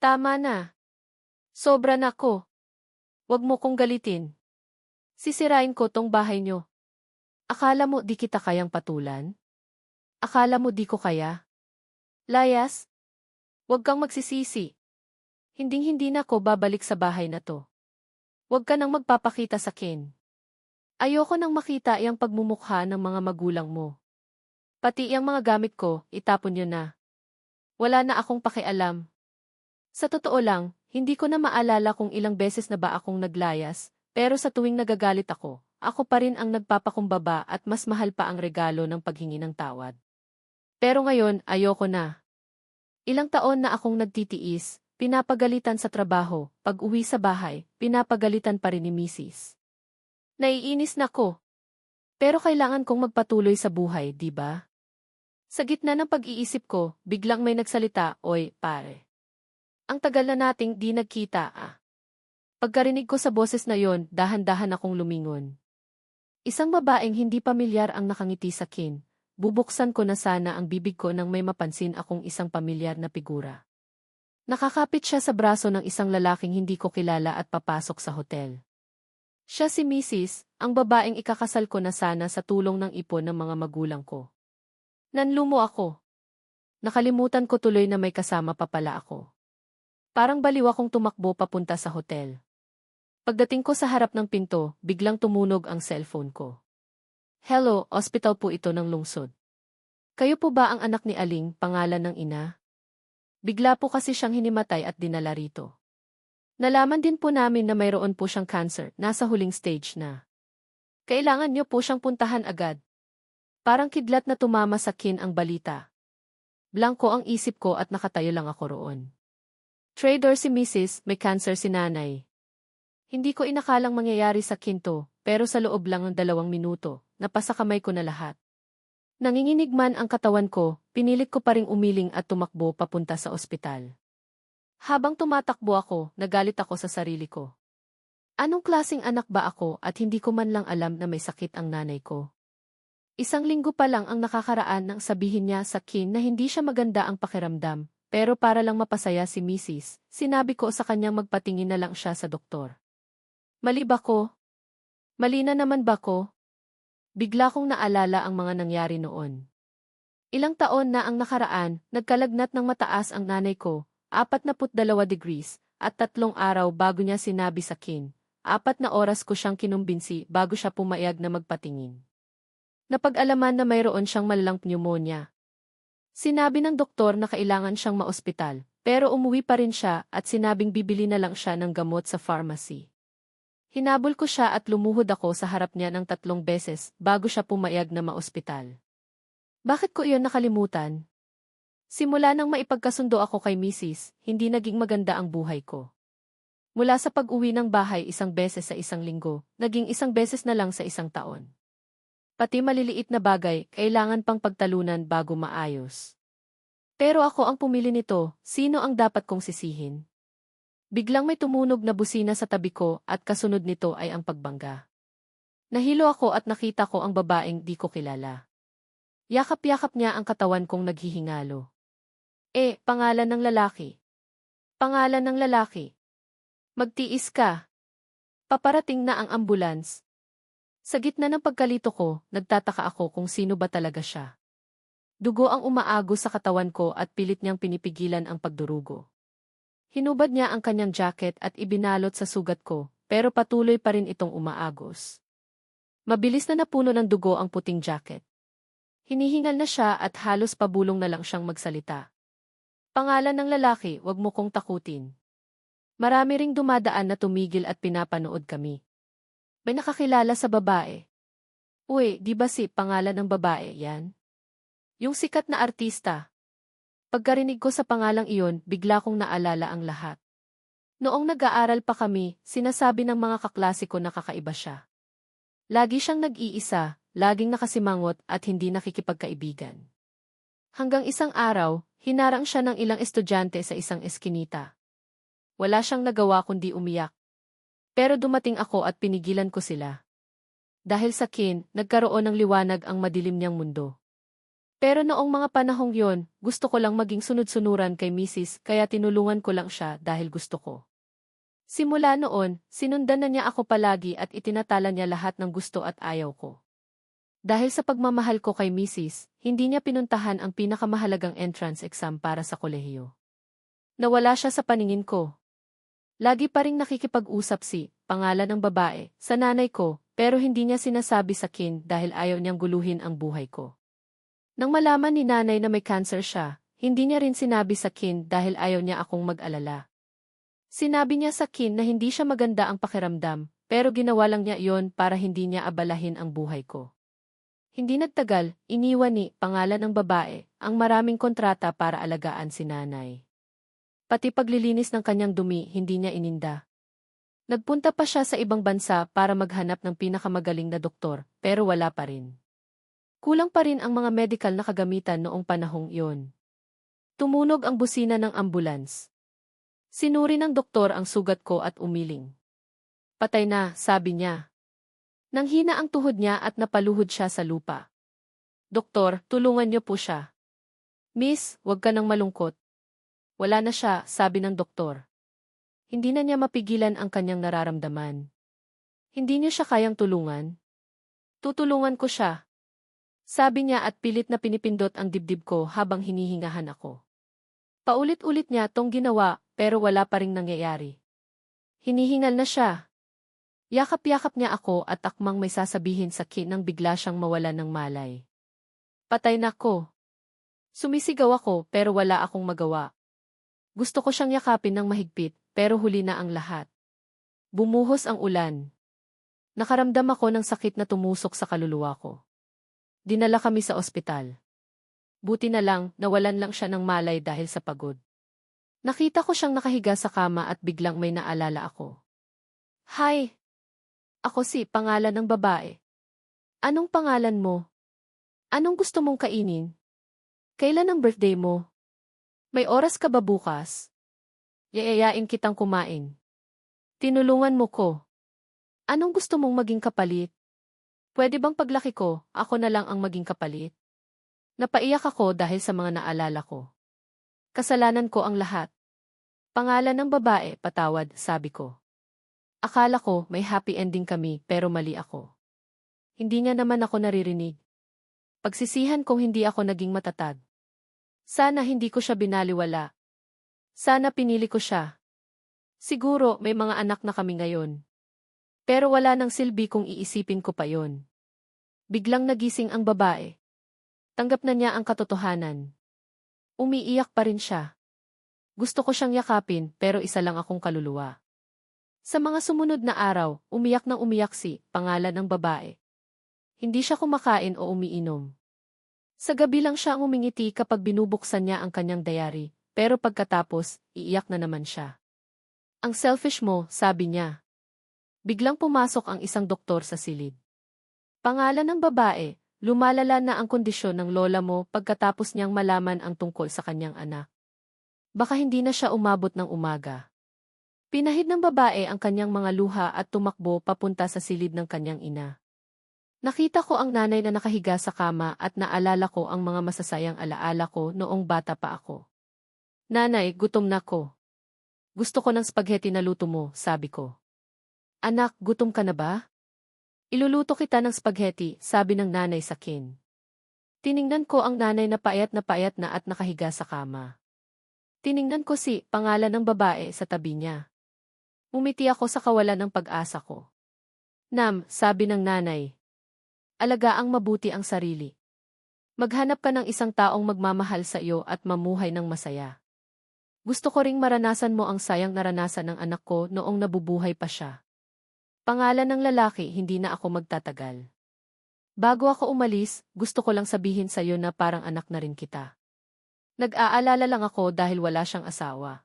Tama na. Sobra na ko. Wag mo kong galitin. Sisirain ko tong bahay nyo. Akala mo di kita kayang patulan? Akala mo di ko kaya? Layas, wag kang magsisisi. Hinding-hindi na ko babalik sa bahay na to. Wag ka nang magpapakita sa akin. Ayoko nang makita yung pagmumukha ng mga magulang mo. Pati yung mga gamit ko, itapon nyo na. Wala na akong pakialam. Sa totoo lang, hindi ko na maalala kung ilang beses na ba akong naglayas, pero sa tuwing nagagalit ako pa rin ang nagpapakumbaba at mas mahal pa ang regalo ng paghingi ng tawad. Pero ngayon, ayoko na. Ilang taon na akong nagtitiis, pinapagalitan sa trabaho, pag-uwi sa bahay, pinapagalitan pa rin ni Mrs. Naiinis na ko. Pero kailangan kong magpatuloy sa buhay, di ba? Sa gitna ng pag-iisip ko, biglang may nagsalita, "Oy, pare. Ang tagal na nating di nagkita ah." Pagkarinig ko sa boses na yon, dahan-dahan akong lumingon. Isang babaeng hindi pamilyar ang nakangiti sa akin. Bubuksan ko na sana ang bibig ko nang may mapansin akong isang pamilyar na figura. Nakakapit siya sa braso ng isang lalaking hindi ko kilala at papasok sa hotel. Siya si Mrs., ang babaeng ikakasal ko na sana sa tulong ng ipon ng mga magulang ko. Nanlumo ako. Nakalimutan ko tuloy na may kasama pa pala ako. Parang baliw akong tumakbo papunta sa hotel. Pagdating ko sa harap ng pinto, biglang tumunog ang cellphone ko. "Hello, ospital po ito ng lungsod. Kayo po ba ang anak ni Aling, pangalan ng ina? Bigla po kasi siyang hinimatay at dinala rito. Nalaman din po namin na mayroon po siyang cancer, nasa huling stage na. Kailangan niyo po siyang puntahan agad." Parang kidlat na tumama sa akin ang balita. Blanko ang isip ko at nakatayo lang ako roon. Trader si Mrs., may cancer si nanay. Hindi ko inakalang mangyayari sa kinto, pero sa loob lang ng 2 minuto, napasa kamay ko na lahat. Nanginginig man ang katawan ko, pinilit ko pa ring umiling at tumakbo papunta sa ospital. Habang tumatakbo ako, nagalit ako sa sarili ko. Anong klaseng anak ba ako at hindi ko man lang alam na may sakit ang nanay ko? Isang linggo pa lang ang nakakaraan nang sabihin niya sa akin na hindi siya maganda ang pakiramdam, pero para lang mapasaya si Mrs., sinabi ko sa kanyang magpatingin na lang siya sa doktor. Mali ba ko? Mali na naman ba ko? Bigla kong naalala ang mga nangyari noon. Ilang taon na ang nakaraan, nagkalagnat ng mataas ang nanay ko, 42 degrees, at 3 araw bago niya sinabi sa akin. 4 na oras ko siyang kinumbinsi bago siya pumayag na magpatingin. Napag-alaman na mayroon siyang malalang pneumonia. Sinabi ng doktor na kailangan siyang maospital, pero umuwi pa rin siya at sinabing bibili na lang siya ng gamot sa pharmacy. Hinabol ko siya at lumuhod ako sa harap niya ng 3 beses bago siya pumayag na maospital. Bakit ko iyon nakalimutan? Simula nang maipagkasundo ako kay Mrs., hindi naging maganda ang buhay ko. Mula sa pag-uwi ng bahay 1 beses sa 1 linggo, naging 1 beses na lang sa 1 taon. Pati maliliit na bagay, kailangan pang pagtalunan bago maayos. Pero ako ang pumili nito, sino ang dapat kong sisihin? Biglang may tumunog na busina sa tabi ko at kasunod nito ay ang pagbangga. Nahilo ako at nakita ko ang babaeng di ko kilala. Yakap-yakap niya ang katawan kong naghihingalo. Pangalan ng lalaki. Pangalan ng lalaki. Magtiis ka. Paparating na ang ambulans. Sa gitna ng pagkalito ko, nagtataka ako kung sino ba talaga siya. Dugo ang umaagos sa katawan ko at pilit niyang pinipigilan ang pagdurugo. Hinubad niya ang kanyang jacket at ibinalot sa sugat ko, pero patuloy pa rin itong umaagos. Mabilis na napuno ng dugo ang puting jacket. Hinihingal na siya at halos pabulong na lang siyang magsalita. Pangalan ng lalaki, wag mo kong takutin. Marami ring dumadaan na tumigil at pinapanood kami. May nakakilala sa babae. Uy, di ba si pangalan ng babae yan? Yung sikat na artista. Pagkarinig ko sa pangalang iyon, bigla kong naalala ang lahat. Noong nag-aaral pa kami, sinasabi ng mga kaklase ko na kakaiba siya. Lagi siyang nag-iisa, laging nakasimangot at hindi nakikipagkaibigan. Hanggang isang araw, hinarang siya ng ilang estudyante sa isang eskinita. Wala siyang nagawa kundi umiyak. Pero dumating ako at pinigilan ko sila. Dahil sa akin, nagkaroon ng liwanag ang madilim niyang mundo. Pero noong mga panahong yon, gusto ko lang maging sunod-sunuran kay Mrs. kaya tinulungan ko lang siya dahil gusto ko. Simula noon, sinundan na niya ako palagi at itinatala niya lahat ng gusto at ayaw ko. Dahil sa pagmamahal ko kay Mrs., hindi niya pinuntahan ang pinakamahalagang entrance exam para sa kolehiyo. Nawala siya sa paningin ko. Lagi pa ring nakikipag-usap si, pangalan ng babae, sa nanay ko, pero hindi niya sinasabi sa akin dahil ayaw niyang guluhin ang buhay ko. Nang malaman ni nanay na may cancer siya, hindi niya rin sinabi sa akin dahil ayaw niya akong mag-alala. Sinabi niya sa akin na hindi siya maganda ang pakiramdam, pero ginawa lang niya iyon para hindi niya abalahin ang buhay ko. Hindi nagtagal, iniwan ni, pangalan ng babae, ang maraming kontrata para alagaan si nanay. Pati paglilinis ng kanyang dumi, hindi niya ininda. Nagpunta pa siya sa ibang bansa para maghanap ng pinakamagaling na doktor, pero wala pa rin. Kulang pa rin ang mga medical na kagamitan noong panahong iyon. Tumunog ang busina ng ambulance. Sinuri ng doktor ang sugat ko at umiling. Patay na, sabi niya. Nanghina ang tuhod niya at napaluhod siya sa lupa. Doktor, tulungan niyo po siya. Miss, huwag ka nang malungkot. Wala na siya, sabi ng doktor. Hindi na niya mapigilan ang kanyang nararamdaman. Hindi niyo siya kayang tulungan? Tutulungan ko siya. Sabi niya at pilit na pinipindot ang dibdib ko habang hinihingahan ako. Paulit-ulit niya tong ginawa pero wala pa ring nangyayari. Hinihingal na siya. Yakap-yakap niya ako at akmang may sasabihin sa akin nang bigla siyang mawalan ng malay. Patay na ko. Sumisigaw ako pero wala akong magawa. Gusto ko siyang yakapin ng mahigpit pero huli na ang lahat. Bumuhos ang ulan. Nakaramdam ako ng sakit na tumusok sa kaluluwa ko. Dinala kami sa ospital. Buti na lang, nawalan lang siya ng malay dahil sa pagod. Nakita ko siyang nakahiga sa kama at biglang may naalala ako. Hi! Ako si, pangalan ng babae. Anong pangalan mo? Anong gusto mong kainin? Kailan ang birthday mo? May oras ka ba bukas? Yayayain kitang kumain. Tinulungan mo ko. Anong gusto mong maging kapalit? Pwede bang paglaki ko, ako na lang ang maging kapalit? Napaiyak ako dahil sa mga naalala ko. Kasalanan ko ang lahat. Pangalan ng babae, patawad, sabi ko. Akala ko may happy ending kami pero mali ako. Hindi nga naman ako naririnig. Pagsisihan kong hindi ako naging matatag. Sana hindi ko siya binaliwala. Sana pinili ko siya. Siguro may mga anak na kami ngayon. Pero wala nang silbi kung iisipin ko pa yon. Biglang nagising ang babae. Tanggap na niya ang katotohanan. Umiiyak pa rin siya. Gusto ko siyang yakapin pero isa lang akong kaluluwa. Sa mga sumunod na araw, umiyak nang umiyak si, pangalan ng babae. Hindi siya kumakain o umiinom. Sa gabi lang siya ang umingiti kapag binubuksan niya ang kanyang diary, pero pagkatapos, iiyak na naman siya. Ang selfish mo, sabi niya. Biglang pumasok ang isang doktor sa silid. Pangalan ng babae, lumalala na ang kondisyon ng lola mo pagkatapos niyang malaman ang tungkol sa kanyang anak. Baka hindi na siya umabot ng umaga. Pinahid ng babae ang kanyang mga luha at tumakbo papunta sa silid ng kanyang ina. Nakita ko ang nanay na nakahiga sa kama at naalala ko ang mga masasayang alaala ko noong bata pa ako. Nanay, gutom na ko. Gusto ko ng spaghetti na luto mo, sabi ko. Anak, gutom ka na ba? Iluluto kita ng spaghetti, sabi ng nanay sa akin. Tiningnan ko ang nanay na payat na at nakahiga sa kama. Tiningnan ko si, pangalan ng babae, sa tabi niya. Umiti ako sa kawalan ng pag-asa ko. Nam, sabi ng nanay. Alagaang mabuti ang sarili. Maghanap ka ng isang taong magmamahal sa iyo at mamuhay ng masaya. Gusto ko ring maranasan mo ang sayang naranasan ng anak ko noong nabubuhay pa siya. Pangalan ng lalaki, hindi na ako magtatagal. Bago ako umalis, gusto ko lang sabihin sa iyo na parang anak na rin kita. Nag-aalala lang ako dahil wala siyang asawa.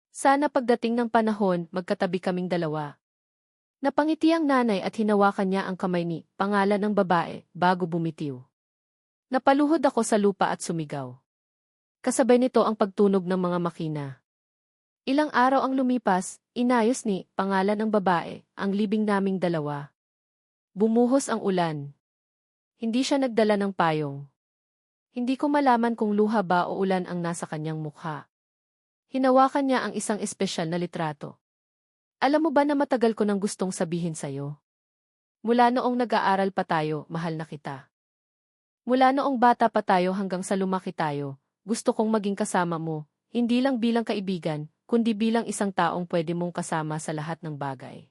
Sana pagdating ng panahon, magkatabi kaming dalawa. Napangiti ang nanay at hinawakan niya ang kamay ni, pangalan ng babae, bago bumitiw. Napaluhod ako sa lupa at sumigaw. Kasabay nito ang pagtunog ng mga makina. Ilang araw ang lumipas, inayos ni, pangalan ng babae, ang libing naming dalawa. Bumuhos ang ulan. Hindi siya nagdala ng payong. Hindi ko malaman kung luha ba o ulan ang nasa kanyang mukha. Hinawakan niya ang isang espesyal na litrato. Alam mo ba na matagal ko nang gustong sabihin sa'yo? Mula noong nag-aaral pa tayo, mahal na kita. Mula noong bata pa tayo hanggang sa lumaki tayo, gusto kong maging kasama mo, hindi lang bilang kaibigan, kundi bilang isang taong pwede mong kasama sa lahat ng bagay.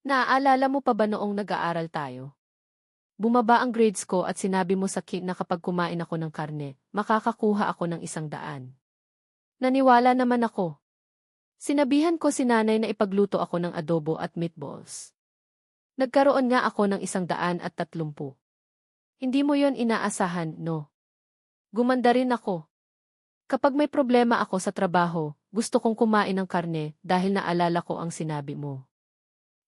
Naaalala mo pa ba noong nag-aaral tayo? Bumaba ang grades ko at sinabi mo sa na kapag kumain ako ng karne, makakakuha ako ng 100. Naniwala naman ako. Sinabihan ko si nanay na ipagluto ako ng adobo at meatballs. Nagkaroon nga ako ng 130. Hindi mo yon inaasahan, no? Gumanda rin ako. Kapag may problema ako sa trabaho, gusto kong kumain ng karne dahil naalala ko ang sinabi mo.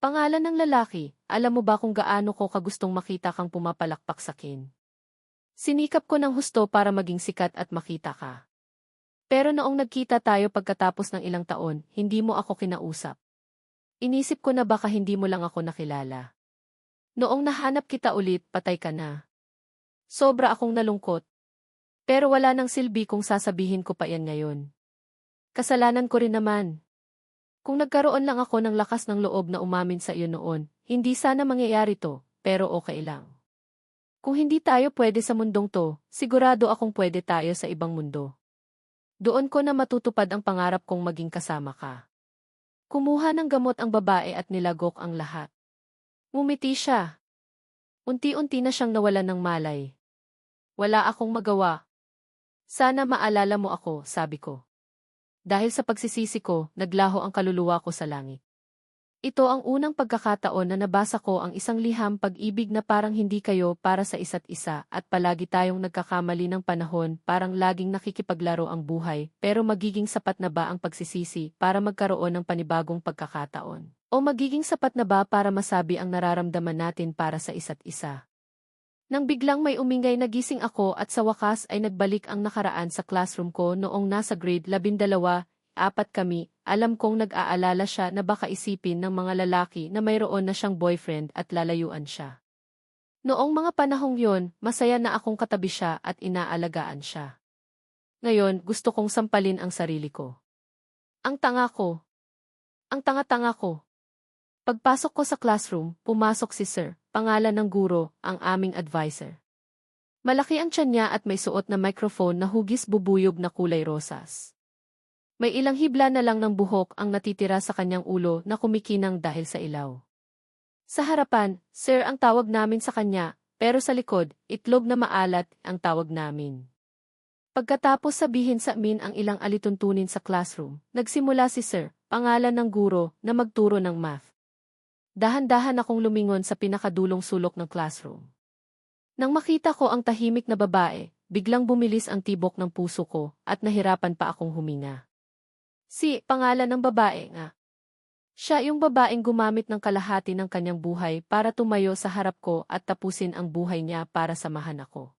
Pangalan ng lalaki, alam mo ba kung gaano ko kagustong makita kang pumapalakpak sa akin? Sinikap ko ng husto para maging sikat at makita ka. Pero noong nagkita tayo pagkatapos ng ilang taon, hindi mo ako kinausap. Inisip ko na baka hindi mo lang ako nakilala. Noong nahanap kita ulit, patay ka na. Sobra akong nalungkot. Pero wala nang silbi kung sasabihin ko pa yan ngayon. Kasalanan ko rin naman. Kung nagkaroon lang ako ng lakas ng loob na umamin sa iyo noon, hindi sana mangyayari to, pero okay lang. Kung hindi tayo pwede sa mundong to, sigurado akong pwede tayo sa ibang mundo. Doon ko na matutupad ang pangarap kong maging kasama ka. Kumuha ng gamot ang babae at nilagok ang lahat. Ngumiti siya. Unti-unti na siyang nawalan ng malay. Wala akong magawa. Sana maalala mo ako, sabi ko. Dahil sa pagsisisi ko, naglaho ang kaluluwa ko sa langit. Ito ang unang pagkakataon na nabasa ko ang isang liham pag-ibig na parang hindi kayo para sa isa't isa at palagi tayong nagkakamali ng panahon, parang laging nakikipaglaro ang buhay, pero magiging sapat na ba ang pagsisisi para magkaroon ng panibagong pagkakataon? O magiging sapat na ba para masabi ang nararamdaman natin para sa isa't isa? Nang biglang may umingay, nagising ako at sa wakas ay nagbalik ang nakaraan sa classroom ko noong nasa grade 12, 4 kami. Alam kong nag-aalala siya na baka isipin ng mga lalaki na mayroon na siyang boyfriend at lalayuan siya. Noong mga panahong yon, masaya na akong katabi siya at inaalagaan siya. Ngayon, gusto kong sampalin ang sarili ko. Ang tanga ko. Ang tanga-tanga ko. Pagpasok ko sa classroom, pumasok si Sir, pangalan ng guro, ang aming advisor. Malaki ang tiyan niya at may suot na microphone na hugis bubuyog na kulay rosas. May ilang hibla na lang ng buhok ang natitira sa kanyang ulo na kumikinang dahil sa ilaw. Sa harapan, Sir ang tawag namin sa kanya, pero sa likod, itlog na maalat ang tawag namin. Pagkatapos sabihin sa amin ang ilang alituntunin sa classroom, nagsimula si Sir, pangalan ng guro, na magturo ng math. Dahan-dahan akong lumingon sa pinakadulong sulok ng classroom. Nang makita ko ang tahimik na babae, biglang bumilis ang tibok ng puso ko at nahirapan pa akong huminga. Pangalan ng babae nga. Siya yung babaeng gumamit ng kalahati ng kanyang buhay para tumayo sa harap ko at tapusin ang buhay niya para samahan ako.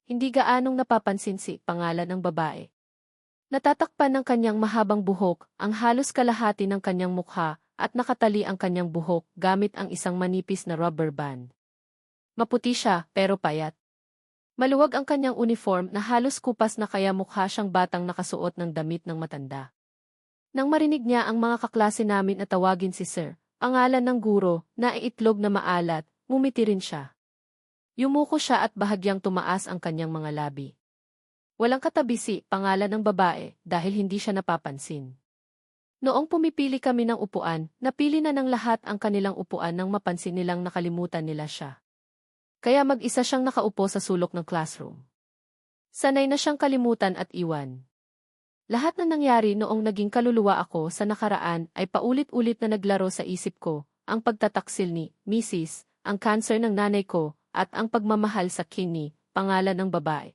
Hindi gaanong napapansin pangalan ng babae. Natatakpan ng kanyang mahabang buhok, ang halos kalahati ng kanyang mukha, at nakatali ang kanyang buhok gamit ang isang manipis na rubber band. Maputi siya, pero payat. Maluwag ang kanyang uniform na halos kupas na kaya mukha siyang batang nakasuot ng damit ng matanda. Nang marinig niya ang mga kaklase namin at tawagin si Sir, pangalan ng guro, na itlog na maalat, ngumiti rin siya. Yumuko siya at bahagyang tumaas ang kanyang mga labi. Walang katabi pangalan ng babae dahil hindi siya napapansin. Noong pumipili kami ng upuan, napili na ng lahat ang kanilang upuan nang mapansin nilang nakalimutan nila siya. Kaya mag-isa siyang nakaupo sa sulok ng classroom. Sanay na siyang kalimutan at iwan. Lahat na nangyari noong naging kaluluwa ako sa nakaraan ay paulit-ulit na naglaro sa isip ko, ang pagtataksil ni Mrs., ang cancer ng nanay ko, at ang pagmamahal sa Kenny, pangalan ng babae.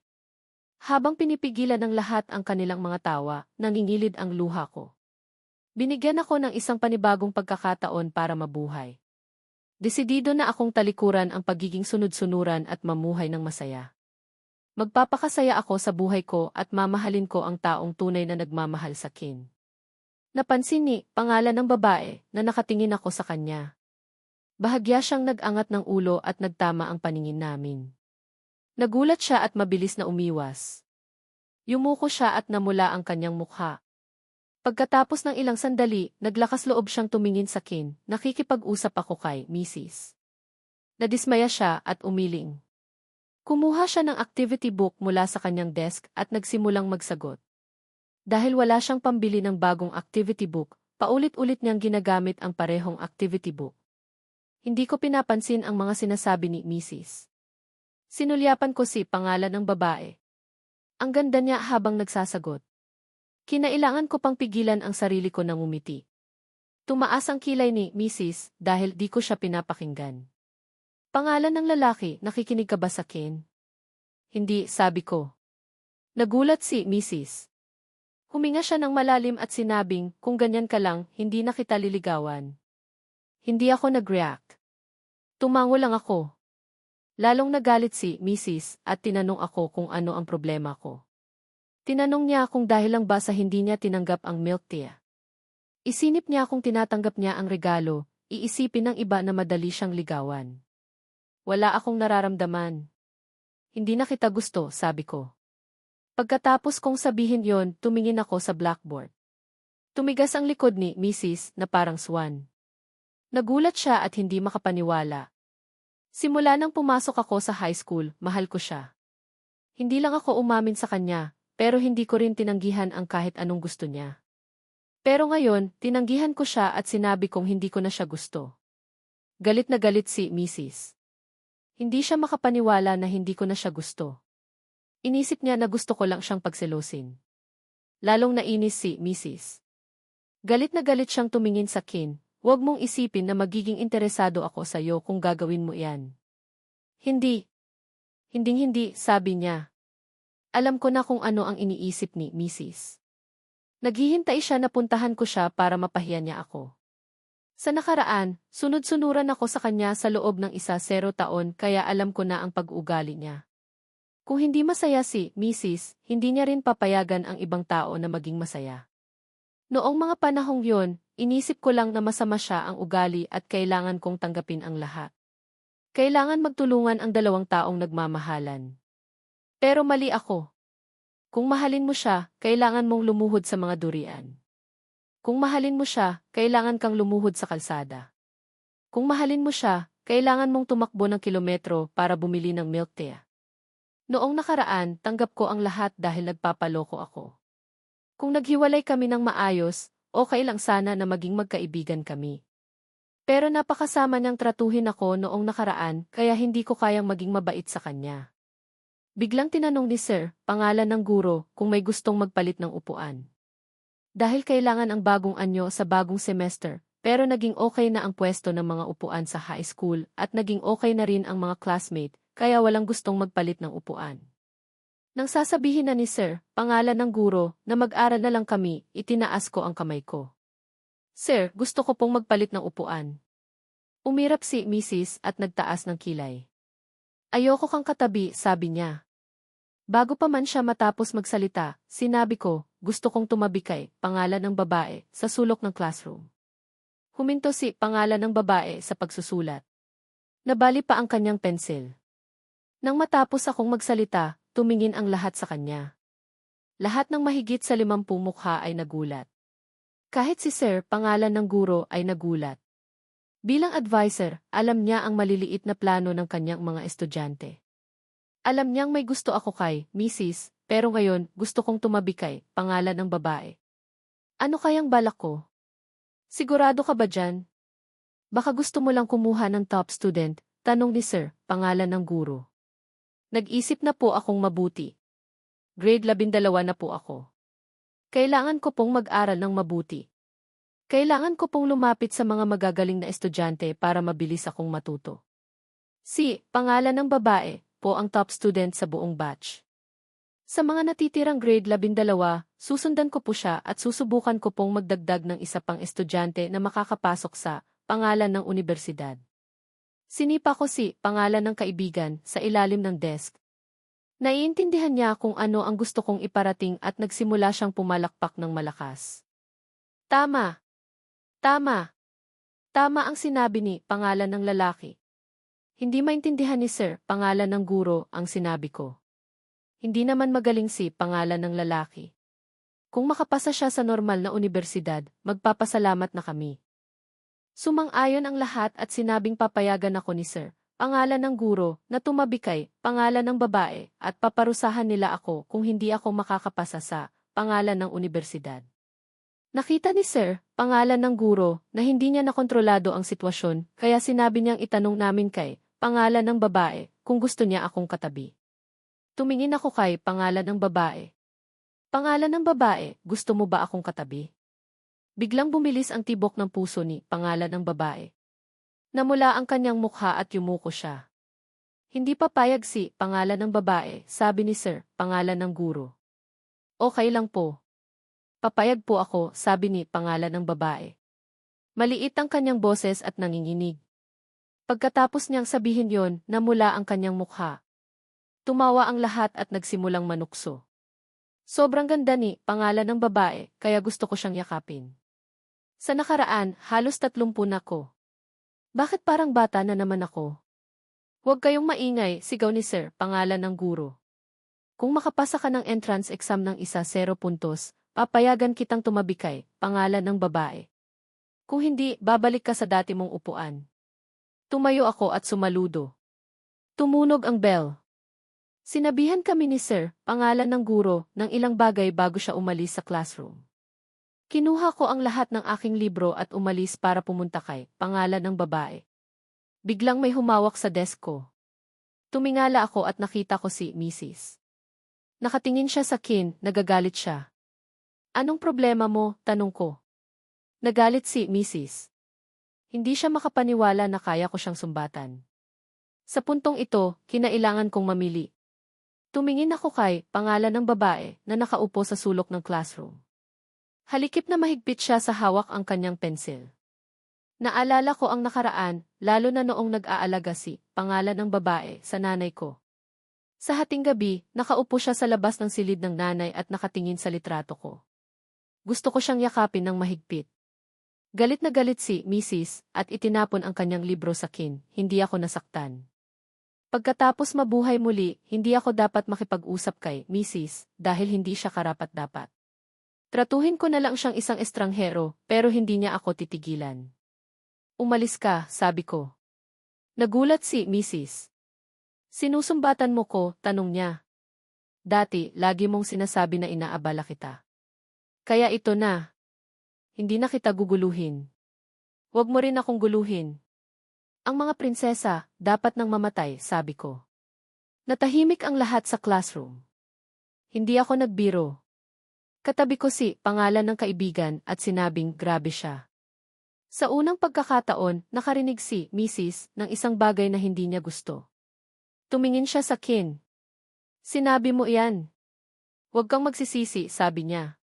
Habang pinipigilan ng lahat ang kanilang mga tawa, nangingilid ang luha ko. Binigyan ako ng isang panibagong pagkakataon para mabuhay. Desidido na akong talikuran ang pagiging sunod-sunuran at mamuhay ng masaya. Magpapakasaya ako sa buhay ko at mamahalin ko ang taong tunay na nagmamahal sa akin. Napansin pangalan ng babae, na nakatingin ako sa kanya. Bahagya siyang nag-angat ng ulo at nagtama ang paningin namin. Nagulat siya at mabilis na umiwas. Yumuko siya at namula ang kanyang mukha. Pagkatapos ng ilang sandali, naglakas loob siyang tumingin sa akin. Nakikipag-usap ako kay Mrs. Nadismaya siya at umiling. Kumuha siya ng activity book mula sa kanyang desk at nagsimulang magsagot. Dahil wala siyang pambili ng bagong activity book, paulit-ulit niyang ginagamit ang parehong activity book. Hindi ko pinapansin ang mga sinasabi ni Mrs. Sinulyapan ko si pangalan ng babae. Ang ganda niya habang nagsasagot. Kinailangan ko pang pigilan ang sarili ko nang umiti. Tumaas ang kilay ni Mrs. dahil di ko siya pinapakinggan. Pangalan ng lalaki, nakikinig ka ba sa akin? Hindi, sabi ko. Nagulat si Mrs. Huminga siya ng malalim at sinabing, kung ganyan ka lang, hindi na kita liligawan. Hindi ako nag-react. Tumango lang ako. Lalong nagalit si Mrs. at tinanong ako kung ano ang problema ko. Tinanong niya kung dahil lang ba sa hindi niya tinanggap ang milk tea. Isinip niya kung tinatanggap niya ang regalo, iisipin ng iba na madali siyang ligawan. Wala akong nararamdaman. Hindi na kita gusto, sabi ko. Pagkatapos kong sabihin yon, tumingin ako sa blackboard. Tumigas ang likod ni Mrs. na parang swan. Nagulat siya at hindi makapaniwala. Simula nang pumasok ako sa high school, mahal ko siya. Hindi lang ako umamin sa kanya, pero hindi ko rin tinanggihan ang kahit anong gusto niya. Pero ngayon, tinanggihan ko siya at sinabi kong hindi ko na siya gusto. Galit na galit si Mrs. Hindi siya makapaniwala na hindi ko na siya gusto. Inisip niya na gusto ko lang siyang pagselosin. Lalong nainis si Mrs. Galit na galit siyang tumingin sa akin. Huwag mong isipin na magiging interesado ako sa iyo kung gagawin mo iyan. Hindi. Hinding-hindi, sabi niya. Alam ko na kung ano ang iniisip ni Mrs. Naghihintay siya na puntahan ko siya para mapahiya niya ako. Sa nakaraan, sunod-sunuran ako sa kanya sa loob ng 10 taon kaya alam ko na ang pag-uugali niya. Kung hindi masaya si Mrs., hindi niya rin papayagan ang ibang tao na maging masaya. Noong mga panahong yon, inisip ko lang na masama siya ang ugali at kailangan kong tanggapin ang lahat. Kailangan magtulungan ang dalawang taong nagmamahalan. Pero mali ako. Kung mahalin mo siya, kailangan mong lumuhod sa mga durian. Kung mahalin mo siya, kailangan kang lumuhod sa kalsada. Kung mahalin mo siya, kailangan mong tumakbo ng kilometro para bumili ng milk tea. Noong nakaraan, tanggap ko ang lahat dahil nagpapaloko ako. Kung naghiwalay kami ng maayos, okay lang sana na maging magkaibigan kami. Pero napakasama niyang tratuhin ako noong nakaraan kaya hindi ko kayang maging mabait sa kanya. Biglang tinanong ni Sir, pangalan ng guro, kung may gustong magpalit ng upuan. Dahil kailangan ang bagong anyo sa bagong semester, pero naging okay na ang pwesto ng mga upuan sa high school at naging okay na rin ang mga classmate, kaya walang gustong magpalit ng upuan. Nang sasabihin na ni Sir, pangalan ng guro, na mag-aral na lang kami, itinaas ko ang kamay ko. Sir, gusto ko pong magpalit ng upuan. Umirap si Mrs. at nagtaas ng kilay. Ayoko kang katabi, sabi niya. Bago pa man siya matapos magsalita, sinabi ko, gusto kong tumabi kay, pangalan ng babae, sa sulok ng classroom. Huminto si pangalan ng babae sa pagsusulat. Nabali pa ang kanyang pensil. Nang matapos akong magsalita, tumingin ang lahat sa kanya. Lahat ng mahigit sa 50 mukha ay nagulat. Kahit si Sir, pangalan ng guro, ay nagulat. Bilang advisor, alam niya ang maliliit na plano ng kanyang mga estudyante. Alam niyang may gusto ako kay Mrs., pero ngayon gusto kong tumabi kay pangalan ng babae. Ano kayang balak ko? Sigurado ka ba dyan? Baka gusto mo lang kumuha ng top student, tanong ni Sir, pangalan ng guro. Nag-isip na po akong mabuti. Grade 12 na po ako. Kailangan ko pong mag-aral ng mabuti. Kailangan ko pong lumapit sa mga magagaling na estudyante para mabilis akong matuto. Si, pangalan ng babae, po ang top student sa buong batch. Sa mga natitirang grade 12, susundan ko po siya at susubukan ko pong magdagdag ng isa pang estudyante na makakapasok sa pangalan ng universidad. Sinipa ko si pangalan ng kaibigan sa ilalim ng desk. Naiintindihan niya kung ano ang gusto kong iparating at nagsimula siyang pumalakpak ng malakas. Tama! Tama! Tama ang sinabi ni pangalan ng lalaki. Hindi maintindihan ni Sir, pangalan ng guro, ang sinabi ko. Hindi naman magaling si pangalan ng lalaki. Kung makapasa siya sa normal na universidad, magpapasalamat na kami. Sumang-ayon ang lahat at sinabing papayagan ako ni Sir, pangalan ng guro, na tumabi kay pangalan ng babae at paparusahan nila ako kung hindi ako makakapasa sa pangalan ng universidad. Nakita ni Sir, pangalan ng guro, na hindi niya nakontrolado ang sitwasyon, kaya sinabi niyang itanong namin kay pangalan ng babae kung gusto niya akong katabi. Tumingin ako kay pangalan ng babae. Pangalan ng babae, gusto mo ba akong katabi? Biglang bumilis ang tibok ng puso ni pangalan ng babae. Namula ang kanyang mukha at yumuko siya. Hindi papayag si pangalan ng babae, sabi ni Sir, pangalan ng guro. Okay lang po. Papayag po ako, sabi ni pangalan ng babae. Maliit ang kanyang boses at nanginginig. Pagkatapos niyang sabihin yon, namula ang kanyang mukha. Tumawa ang lahat at nagsimulang manukso. Sobrang ganda ni pangalan ng babae, kaya gusto ko siyang yakapin. Sa nakaraan, halos 30 na ko. Bakit parang bata na naman ako? Huwag kayong maingay, sigaw ni Sir, pangalan ng guro. Kung makapasa ka ng entrance exam ng 0 puntos, papayagan kitang tumabi kay pangalan ng babae. Kung hindi, babalik ka sa dati mong upuan. Tumayo ako at sumaludo. Tumunog ang bell. Sinabihan kami ni Sir, pangalan ng guro, ng ilang bagay bago siya umalis sa classroom. Kinuha ko ang lahat ng aking libro at umalis para pumunta kay pangalan ng babae. Biglang may humawak sa desk ko. Tumingala ako at nakita ko si Mrs. Nakatingin siya sa akin, nagagalit siya. Anong problema mo? Tanong ko. Nagalit si Mrs. Hindi siya makapaniwala na kaya ko siyang sumbatan. Sa puntong ito, kinailangan kong mamili. Tumingin ako kay pangalan ng babae na nakaupo sa sulok ng classroom. Halikip na mahigpit siya sa hawak ang kanyang pensil. Naalala ko ang nakaraan, lalo na noong nag-aalaga si pangalan ng babae sa nanay ko. Sa hating gabi, nakaupo siya sa labas ng silid ng nanay at nakatingin sa litrato ko. Gusto ko siyang yakapin ng mahigpit. Galit na galit si Mrs. at itinapon ang kanyang libro sa akin, hindi ako nasaktan. Pagkatapos mabuhay muli, hindi ako dapat makipag-usap kay Mrs. dahil hindi siya karapat-dapat. Tratuhin ko na lang siyang isang estranghero, pero hindi niya ako titigilan. Umalis ka, sabi ko. Nagulat si Mrs. Sinusumbatan mo ko, tanong niya. Dati, lagi mong sinasabi na inaabala kita. Kaya ito na. Hindi na kita guguluhin. Huwag mo rin akong guluhin. Ang mga prinsesa, dapat nang mamatay, sabi ko. Natahimik ang lahat sa classroom. Hindi ako nagbiro. Katabi ko si pangalan ng kaibigan at sinabing grabe siya. Sa unang pagkakataon, nakarinig si Mrs. ng isang bagay na hindi niya gusto. Tumingin siya sa akin. Sinabi mo iyan. Huwag kang magsisisi, sabi niya.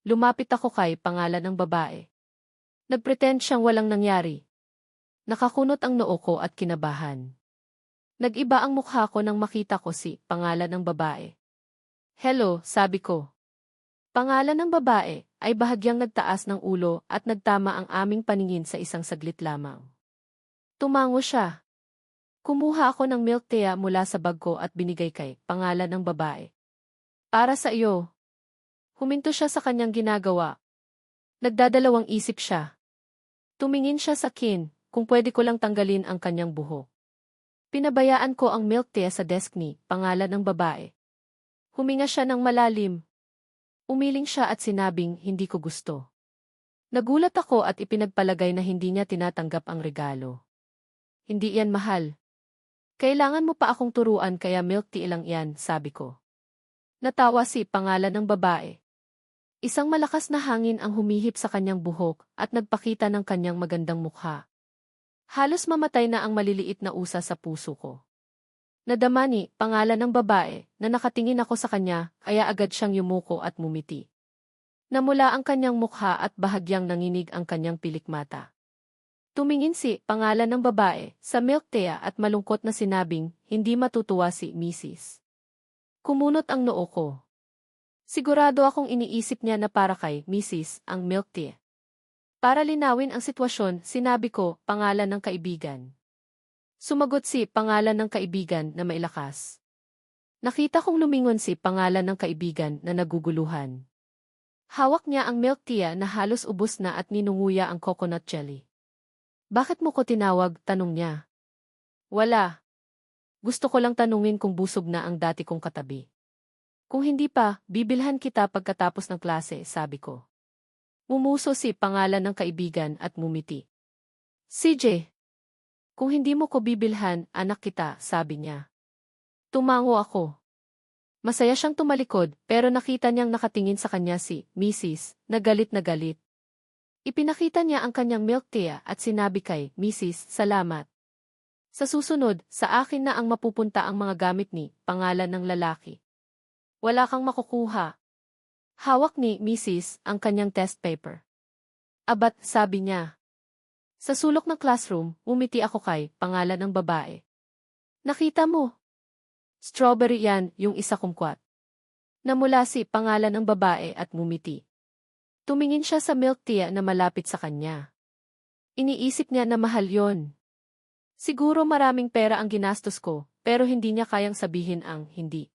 Lumapit ako kay pangalan ng babae. Nagpretend siyang walang nangyari. Nakakunot ang noo ko at kinabahan. Nag-iba ang mukha ko nang makita ko si pangalan ng babae. Hello, sabi ko. Pangalan ng babae ay bahagyang nagtaas ng ulo at nagtama ang aming paningin sa isang saglit lamang. Tumango siya. Kumuha ako ng milk tea mula sa bag ko at binigay kay pangalan ng babae. Para sa iyo. Huminto siya sa kanyang ginagawa. Nagdadalawang isip siya. Tumingin siya sa akin, kung pwede ko lang tanggalin ang kanyang buhok. Pinabayaan ko ang milk tea sa desk ni pangalan ng babae. Huminga siya ng malalim. Umiling siya at sinabing hindi ko gusto. Nagulat ako at ipinagpalagay na hindi niya tinatanggap ang regalo. Hindi yan mahal. Kailangan mo pa akong turuan kaya milk tea lang yan, sabi ko. Natawa si pangalan ng babae. Isang malakas na hangin ang humihip sa kanyang buhok at nagpakita ng kanyang magandang mukha. Halos mamatay na ang maliliit na usa sa puso ko. Nadama ni pangalan ng babae na nakatingin ako sa kanya kaya agad siyang yumuko at mumiti. Namula ang kanyang mukha at bahagyang nanginig ang kanyang pilikmata. Tumingin si pangalan ng babae sa milk tea at malungkot na sinabing hindi matutuwa si Mrs. Kumunot ang noo ko. Sigurado akong iniisip niya na para kay Mrs. ang milk tea. Para linawin ang sitwasyon, sinabi ko pangalan ng kaibigan. Sumagot si pangalan ng kaibigan na mailakas. Nakita kong lumingon si pangalan ng kaibigan na naguguluhan. Hawak niya ang milk tea na halos ubos na at ninunguya ang coconut jelly. Bakit mo ko tinawag? Tanong niya. Wala. Gusto ko lang tanungin kung busog na ang dati kong katabi. Kung hindi pa, bibilhan kita pagkatapos ng klase, sabi ko. Umuso si pangalan ng kaibigan at mumiti. CJ. Kung hindi mo ko bibilhan, anak kita, sabi niya. Tumango ako. Masaya siyang tumalikod pero nakita niyang nakatingin sa kanya si Mrs. na galit na galit. Ipinakita niya ang kanyang milk tea at sinabi kay Mrs. Salamat. Sa susunod, sa akin na ang mapupunta ang mga gamit ni pangalan ng lalaki. Wala kang makukuha. Hawak ni Mrs. ang kanyang test paper. Abat, sabi niya. Sa sulok ng classroom, umiti ako kay pangalan ng babae. Nakita mo? Strawberry yan, yung isa kumkwat. Namula si pangalan ng babae at ngumiti. Tumingin siya sa milk tea na malapit sa kanya. Iniisip niya na mahal yon. Siguro maraming pera ang ginastos ko, pero hindi niya kayang sabihin ang hindi.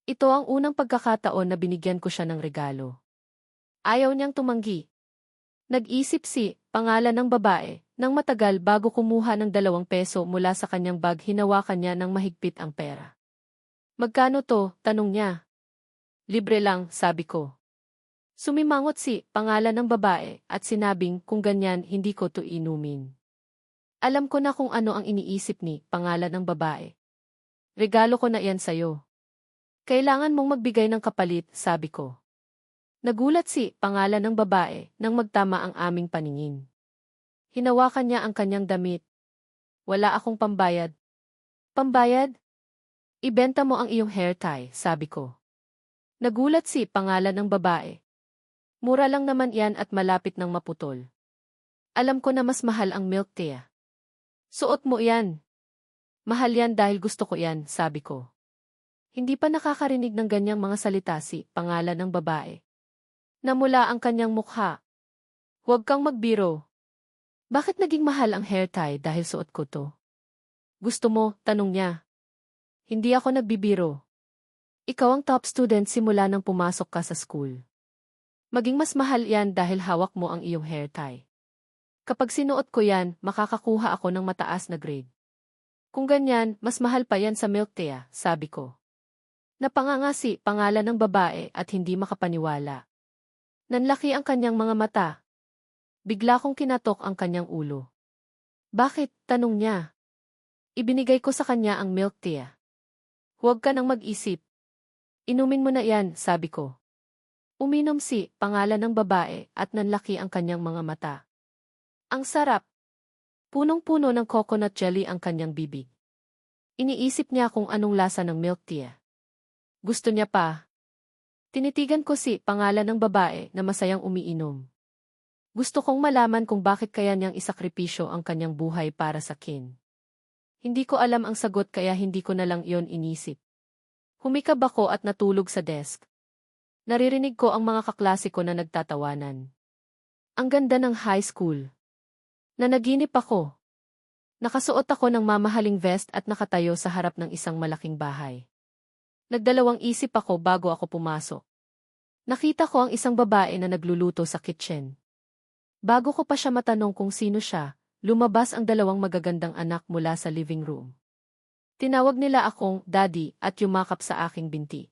Ito ang unang pagkakataon na binigyan ko siya ng regalo. Ayaw niyang tumanggi. Nag-isip si pangalan ng babae nang matagal bago kumuha ng 2 peso mula sa kanyang bag. Hinawakan niya ng mahigpit ang pera. Magkano to? Tanong niya. Libre lang, sabi ko. Sumimangot si pangalan ng babae at sinabing kung ganyan hindi ko to inumin. Alam ko na kung ano ang iniisip ni pangalan ng babae. Regalo ko na yan sayo. Kailangan mong magbigay ng kapalit, sabi ko. Nagulat si pangalan ng babae nang magtama ang aming paningin. Hinawakan niya ang kanyang damit. Wala akong pambayad. Pambayad? Ibenta mo ang iyong hair tie, sabi ko. Nagulat si pangalan ng babae. Mura lang naman yan at malapit ng maputol. Alam ko na mas mahal ang milk tea. Suot mo yan. Mahal yan dahil gusto ko yan, sabi ko. Hindi pa nakakarinig ng ganyang mga salita si pangalan ng babae. Namula ang kanyang mukha. Huwag kang magbiro. Bakit naging mahal ang hair tie dahil suot ko to? Gusto mo? Tanong niya. Hindi ako nagbibiro. Ikaw ang top student simula nang pumasok ka sa school. Maging mas mahal yan dahil hawak mo ang iyong hair tie. Kapag sinuot ko yan, makakakuha ako ng mataas na grade. Kung ganyan, mas mahal pa yan sa milk tea, sabi ko. Napanganga si pangalan ng babae at hindi makapaniwala. Nanlaki ang kanyang mga mata. Bigla kong kinatok ang kanyang ulo. Bakit? Tanong niya. Ibinigay ko sa kanya ang milk tea. Huwag ka nang mag-isip. Inumin mo na yan, sabi ko. Uminom si pangalan ng babae at nanlaki ang kanyang mga mata. Ang sarap. Punong-puno ng coconut jelly ang kanyang bibig. Iniisip niya kung anong lasa ng milk tea. Gusto niya pa. Tinitigan ko si pangalan ng babae na masayang umiinom. Gusto kong malaman kung bakit kaya niyang isakripisyo ang kanyang buhay para sa kin. Hindi ko alam ang sagot kaya hindi ko na lang iyon inisip. Humikab ako at natulog sa desk. Naririnig ko ang mga kaklase ko na nagtatawanan. Ang ganda ng high school. Nanaginip ako. Nakasuot ako ng mamahaling vest at nakatayo sa harap ng isang malaking bahay. Nagdalawang isip ako bago ako pumasok. Nakita ko ang isang babae na nagluluto sa kitchen. Bago ko pa siya matanong kung sino siya, lumabas ang 2 magagandang anak mula sa living room. Tinawag nila akong daddy at yumakap sa aking binti.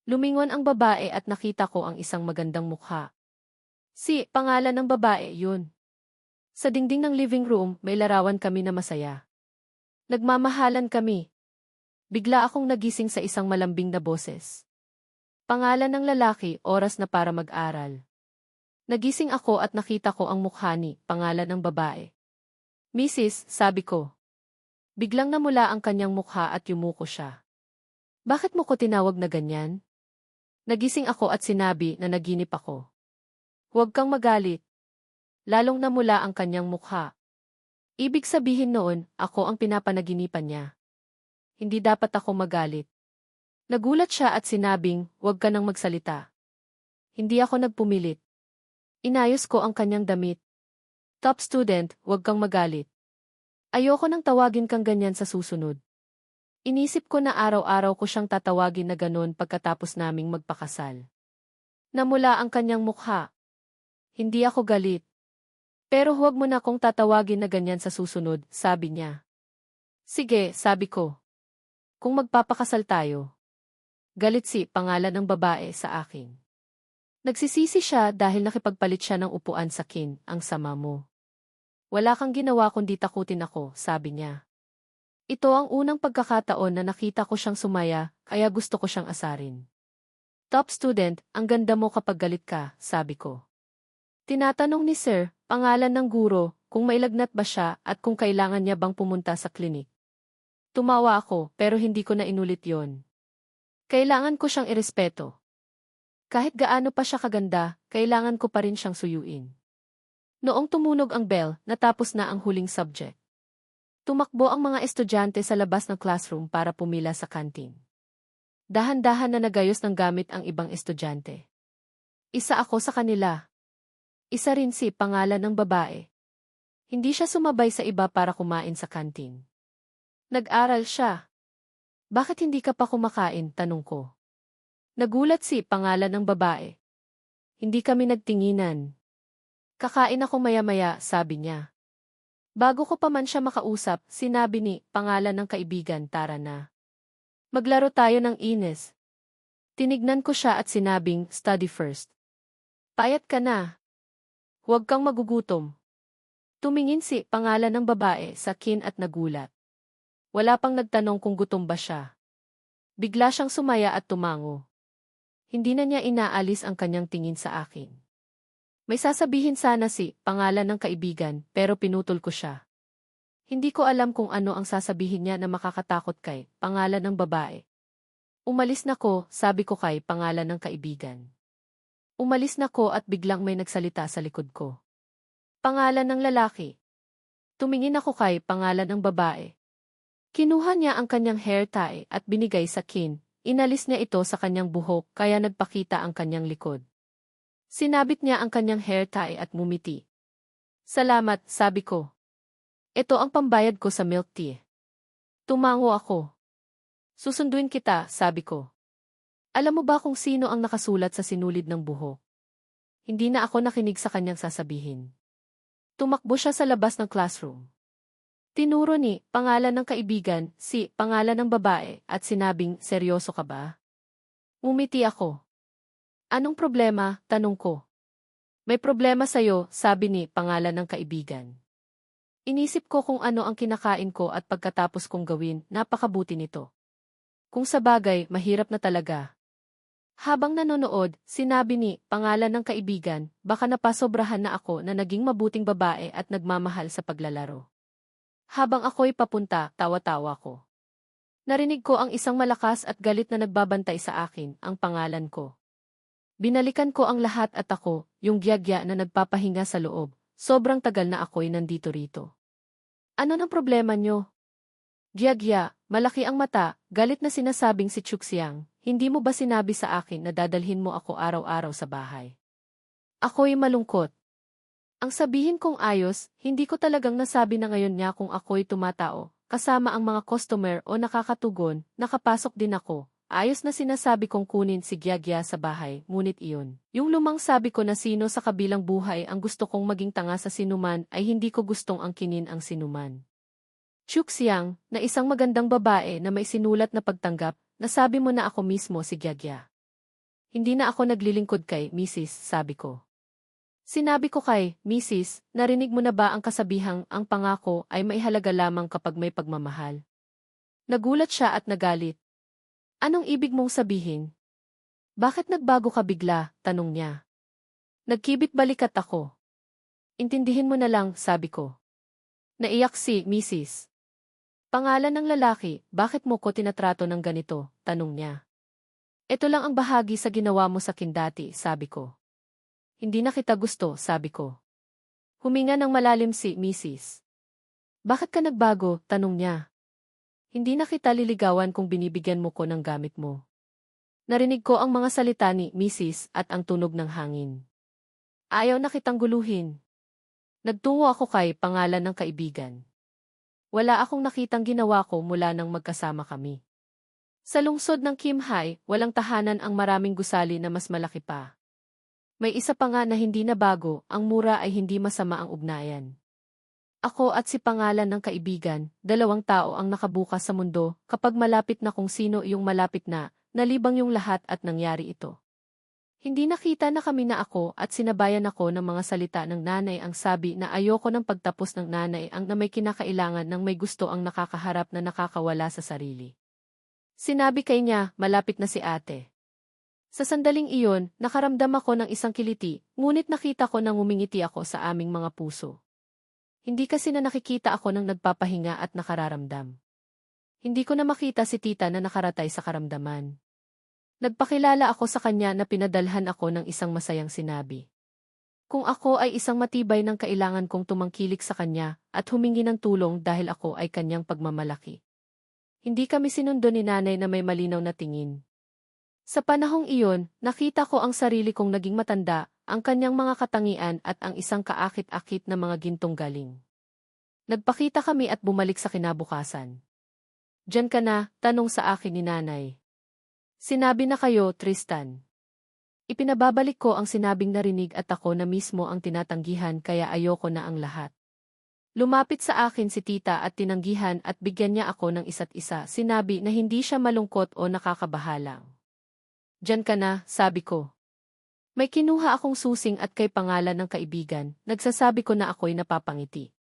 Lumingon ang babae at nakita ko ang isang magandang mukha. Si pangalan ng babae yun. Sa dingding ng living room, may larawan kami na masaya. Nagmamahalan kami. Bigla akong nagising sa isang malambing na boses. Pangalan ng lalaki, oras na para mag-aral. Nagising ako at nakita ko ang mukha ni pangalan ng babae. Mrs., sabi ko. Biglang namula ang kanyang mukha at yumuko siya. Bakit mo ko tinawag na ganyan? Nagising ako at sinabi na naginip ako. Huwag kang magalit. Lalong namula ang kanyang mukha. Ibig sabihin noon, ako ang pinapanaginipan niya. Hindi dapat ako magalit. Nagulat siya at sinabing, huwag ka nang magsalita. Hindi ako nagpumilit. Inayos ko ang kanyang damit. Top student, huwag kang magalit. Ayoko nang tawagin kang ganyan sa susunod. Inisip ko na araw-araw ko siyang tatawagin na ganon pagkatapos naming magpakasal. Namula ang kanyang mukha. Hindi ako galit. Pero huwag mo na akong tatawagin na ganyan sa susunod, sabi niya. Sige, sabi ko. Kung magpapakasal tayo. Galit si pangalan ng babae sa akin. Nagsisisi siya dahil nakipagpalit siya ng upuan sa kin, ang sama mo. Wala kang ginawa kundi takutin ako, sabi niya. Ito ang unang pagkakataon na nakita ko siyang sumaya, kaya gusto ko siyang asarin. Top student, ang ganda mo kapag galit ka, sabi ko. Tinatanong ni Sir, pangalan ng guro, kung mailagnat ba siya at kung kailangan niya bang pumunta sa klinik. Tumawa ako pero hindi ko na inulit yon. Kailangan ko siyang irespeto. Kahit gaano pa siya kaganda, kailangan ko pa rin siyang suyuin. Noong tumunog ang bell, natapos na ang huling subject. Tumakbo ang mga estudyante sa labas ng classroom para pumila sa kantin. Dahan-dahan na nagayos ng gamit ang ibang estudyante. Isa ako sa kanila. Isa rin si pangalan ng babae. Hindi siya sumabay sa iba para kumain sa kantin. Nag-aral siya. Bakit hindi ka pa kumakain, tanong ko. Nagulat si pangalan ng babae. Hindi kami nagtinginan. Kakain ako maya-maya, sabi niya. Bago ko pa man siya makausap, sinabi ni pangalan ng kaibigan, tara na. Maglaro tayo ng Ines. Tinignan ko siya at sinabing, study first. Payat ka na. Huwag kang magugutom. Tumingin si pangalan ng babae sa akin at nagulat. Wala pang nagtanong kung gutom ba siya. Bigla siyang sumaya at tumango. Hindi na niya inaalis ang kanyang tingin sa akin. May sasabihin sana si pangalan ng kaibigan pero pinutol ko siya. Hindi ko alam kung ano ang sasabihin niya na makakatakot kay pangalan ng babae. Umalis na ko, sabi ko kay pangalan ng kaibigan. Umalis na ko at biglang may nagsalita sa likod ko. Pangalan ng lalaki. Tumingin ako kay pangalan ng babae. Kinuha niya ang kanyang hair tie at binigay sa kin. Inalis niya ito sa kanyang buhok kaya nagpakita ang kanyang likod. Sinabit niya ang kanyang hair tie at ngumiti. Salamat, sabi ko. Ito ang pambayad ko sa milk tea. Tumango ako. Susunduin kita, sabi ko. Alam mo ba kung sino ang nakasulat sa sinulid ng buhok? Hindi na ako nakinig sa kanyang sasabihin. Tumakbo siya sa labas ng classroom. Tinuro ni pangalan ng kaibigan, si pangalan ng babae, at sinabing, seryoso ka ba? Umiti ako. Anong problema? Tanong ko. May problema sa'yo, sabi ni pangalan ng kaibigan. Inisip ko kung ano ang kinakain ko at pagkatapos kong gawin, napakabuti nito. Kung sa bagay, mahirap na talaga. Habang nanonood, sinabi ni pangalan ng kaibigan, baka napasobrahan na ako na naging mabuting babae at nagmamahal sa paglalaro. Habang ako'y papunta, tawa-tawa ko. Narinig ko ang isang malakas at galit na nagbabantay sa akin, ang pangalan ko. Binalikan ko ang lahat at ako, yung gyagya na nagpapahinga sa loob. Sobrang tagal na ako'y nandito rito. Ano ng problema nyo? Gyagya, malaki ang mata, galit na sinasabing si Chuxiang, hindi mo ba sinabi sa akin na dadalhin mo ako araw-araw sa bahay? Ako'y malungkot. Ang sabihin kong ayos, hindi ko talagang nasabi na ngayon niya kung ako'y tumatao, kasama ang mga customer o nakakatugon, nakapasok din ako. Ayos na sinasabi kong kunin si Gyagya sa bahay, ngunit iyon. Yung lumang sabi ko na sino sa kabilang buhay ang gusto kong maging tanga sa sinuman ay hindi ko gustong angkinin ang sinuman. Chuxiang, na isang magandang babae na may sinulat na pagtanggap, nasabi mo na ako mismo si Gyagya. Hindi na ako naglilingkod kay Mrs., sabi ko. Sinabi ko kay Mrs., narinig mo na ba ang kasabihang ang pangako ay maihalaga lamang kapag may pagmamahal? Nagulat siya at nagalit. Anong ibig mong sabihin? Bakit nagbago ka bigla? Tanong niya. Nagkibit balikat ako. Intindihin mo na lang, sabi ko. Naiyak si Mrs. Pangalan ng lalaki, bakit mo ko tinatrato ng ganito? Tanong niya. Ito lang ang bahagi sa ginawa mo sa akin dati, sabi ko. Hindi na kita gusto, sabi ko. Huminga ng malalim si Mrs. Bakit ka nagbago? Tanong niya. Hindi na kita liligawan kung binibigyan mo ko ng gamit mo. Narinig ko ang mga salita ni Mrs. at ang tunog ng hangin. Ayaw na kitang guluhin. Nagtungo ako kay pangalan ng kaibigan. Wala akong nakitang ginawa ko mula nang magkasama kami. Sa lungsod ng Kimhae, walang tahanan ang maraming gusali na mas malaki pa. May isa pa nga na hindi na bago, ang mura ay hindi masama ang ugnayan. Ako at si pangalan ng kaibigan, dalawang tao ang nakabukas sa mundo kapag malapit na kung sino yung malapit na, nalibang yung lahat at nangyari ito. Hindi nakita na kami na ako at sinabayan ako ng mga salita ng nanay ang sabi na ayoko ng pagtapos ng nanay ang na may kinakailangan ng may gusto ang nakakaharap na nakakawala sa sarili. Sinabi kay niya, malapit na si ate. Sa sandaling iyon, nakaramdam ako ng isang kiliti, ngunit nakita ko nang ngumingiti ako sa aming mga puso. Hindi kasi na nakikita ako ng nagpapahinga at nakararamdam. Hindi ko na makita si tita na nakaratay sa karamdaman. Nagpakilala ako sa kanya na pinadalhan ako ng isang masayang sinabi. Kung ako ay isang matibay ng kailangan kong tumangkilik sa kanya at humingi ng tulong dahil ako ay kanyang pagmamalaki. Hindi kami sinundo ni nanay na may malinaw na tingin. Sa panahong iyon, nakita ko ang sarili kong naging matanda, ang kanyang mga katangian at ang isang kaakit-akit na mga gintong galing. Nagpakita kami at bumalik sa kinabukasan. Diyan ka na, tanong sa akin ni nanay. Sinabi na kayo, Tristan. Ipinababalik ko ang sinabing narinig at ako na mismo ang tinatanggihan kaya ayoko na ang lahat. Lumapit sa akin si tita at tinanggihan at bigyan niya ako ng isa't isa. Sinabi na hindi siya malungkot o nakakabahalang. Diyan ka na, sabi ko. May kinuha akong susing at kay pangalan ng kaibigan, nagsasabi ko na ako'y napapangiti.